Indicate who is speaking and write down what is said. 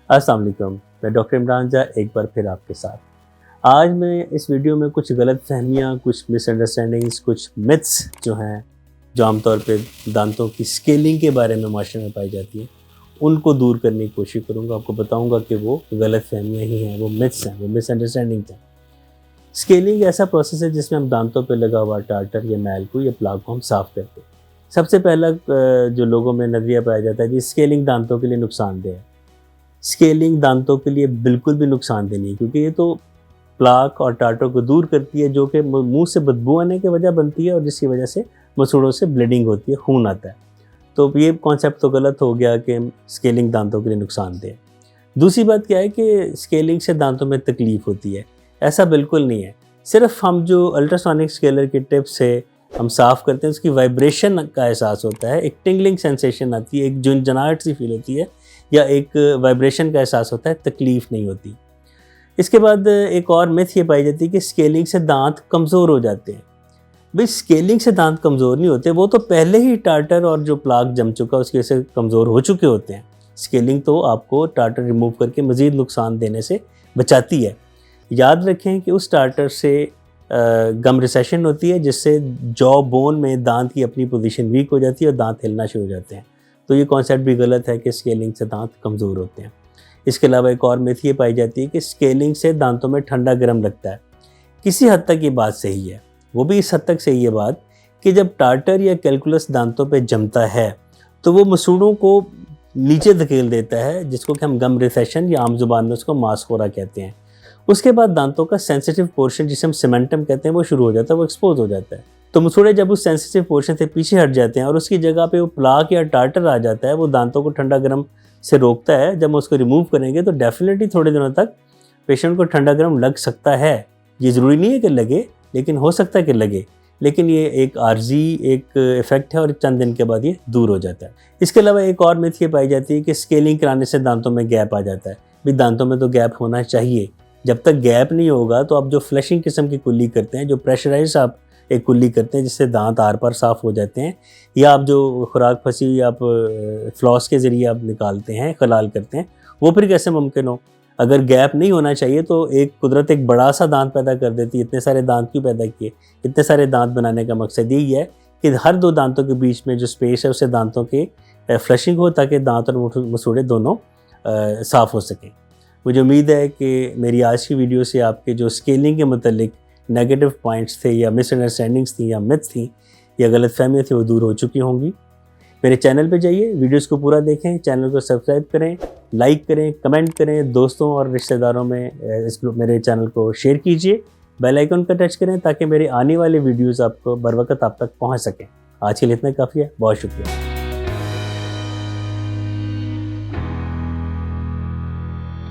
Speaker 1: अस्सलाम वालेकुम, मैं डॉक्टर इमरान जा एक बार फिर आपके साथ। आज मैं इस वीडियो में कुछ गलतफ़हमियाँ, कुछ मिसअंडरस्टैंडिंग्स, कुछ मिथ्स जो हैं, जो आमतौर पे दांतों की स्केलिंग के बारे में माशरे में पाई जाती हैं, उनको दूर करने की कोशिश करूँगा। आपको बताऊँगा कि वो गलतफ़हमियाँ ही हैं, वो मिथ्स हैं, वो मिसअंडरस्टैंडिंग्स हैं। स्केलिंग ऐसा प्रोसेस है जिसमें हम दांतों पे लगा हुआ टार्टर या मैल को या प्लाक को हम साफ़ करते हैं। सबसे पहला जो लोगों में नज़रिया पाया जाता है कि स्केलिंग दांतों के लिए नुकसानदेह है। स्केलिंग दांतों के लिए बिल्कुल भी नुकसानदेह नहीं है, क्योंकि ये तो प्लाक और टार्टर को दूर करती है, जो कि मुंह से बदबू आने की वजह बनती है और जिसकी वजह से मसूड़ों से ब्लीडिंग होती है, खून आता है। तो ये कॉन्सेप्ट तो गलत हो गया कि स्केलिंग दांतों के लिए नुकसानदेह है। दूसरी बात क्या है कि स्केलिंग से दांतों में तकलीफ़ होती है, ऐसा बिल्कुल नहीं है। सिर्फ हम जो अल्ट्रासोनिक स्केलर की टिप से हम साफ़ करते हैं, उसकी वाइब्रेशन का एहसास होता है, एक टिंगलिंग सेंसेशन आती है, एक झुनझुनाहट सी फील होती है या एक वाइब्रेशन का एहसास होता है, तकलीफ़ नहीं होती। इसके बाद एक और मिथ ये पाई जाती है कि स्केलिंग से दांत कमज़ोर हो जाते हैं। भाई, स्केलिंग से दांत कमज़ोर नहीं होते, वो तो पहले ही टार्टर और जो प्लाक जम चुका है उसकी वजह से कमज़ोर हो चुके होते हैं। स्केलिंग तो आपको टार्टर रिमूव करके मज़ीद नुकसान देने से बचाती है। याद रखें कि उस टार्टर से गम रिसेशन होती है, जिससे जॉ बोन में दांत की अपनी पोजीशन वीक हो जाती है और दांत हिलना शुरू हो जाते हैं। तो ये कॉन्सेप्ट भी गलत है कि स्केलिंग से दांत कमज़ोर होते हैं। इसके अलावा एक और मिथ ये पाई जाती है कि स्केलिंग से दांतों में ठंडा गर्म लगता है। किसी हद तक ये बात सही है, वो भी इस हद तक सही है बात कि जब टार्टर या कैलकुलस दांतों पे जमता है तो वो मसूड़ों को नीचे धकेल देता है, जिसको कि हम गम रिसेशन या आम जुबान में उसको मास्कोरा कहते हैं। उसके बाद दांतों का सेंसिटिव पोर्शन, जिसे हम सीमेंटम कहते हैं, वो शुरू हो जाता है, वो एक्सपोज हो जाता है। तो मसूड़े जब उस सेंसिटिव पोर्शन से पीछे हट जाते हैं और उसकी जगह पे वो प्लाक या टार्टर आ जाता है, वो दांतों को ठंडा गर्म से रोकता है। जब हम उसको रिमूव करेंगे तो डेफिनेटली थोड़े दिनों तक पेशेंट को ठंडा गर्म लग सकता है। ये ज़रूरी नहीं है कि लगे, लेकिन हो सकता है कि लगे, लेकिन ये एक आर्जी एक इफ़ेक्ट है और चंद दिन के बाद ये दूर हो जाता है। इसके अलावा एक और मिथ ये पाई जाती है कि स्केलिंग कराने से दांतों में गैप आ जाता है। भी दांतों में तो गैप होना चाहिए। जब तक गैप नहीं होगा तो आप जो फ्लशिंग किस्म की कुल्ली करते हैं, जो प्रेशराइज आप एक कुल्ली करते हैं जिससे दांत आर पार साफ़ हो जाते हैं, या आप जो खुराक फंसी आप फ्लॉस के ज़रिए आप निकालते हैं, खलाल करते हैं, वो फिर कैसे मुमकिन हो? अगर गैप नहीं होना चाहिए तो एक कुदरत एक बड़ा सा दांत पैदा कर देती है। इतने सारे दांत क्यों पैदा किए? इतने सारे दांत बनाने का मकसद यही है कि हर दो दांतों के बीच में जो स्पेस है उससे दांतों के फ्लशिंग हो, ताकि दांत और मसूड़े दोनों साफ़ हो सकें। मुझे उम्मीद है कि मेरी आज की वीडियो से आपके जो स्केलिंग के मतलब नेगेटिव पॉइंट्स थे या मिसअंडरस्टैंडिंग्स थी या मिथ्स थी या गलतफहमियाँ थी, वो दूर हो चुकी होंगी। मेरे चैनल पे जाइए, वीडियोस को पूरा देखें, चैनल को सब्सक्राइब करें, लाइक करें, कमेंट करें, दोस्तों और रिश्तेदारों में मेरे चैनल को शेयर कीजिए, बेल आइकन पर टच करें ताकि मेरे आने वाले वीडियोस आपको बर वक्त आप तक पहुँच सकें। आज के लिए इतना काफ़ी है, बहुत शुक्रिया।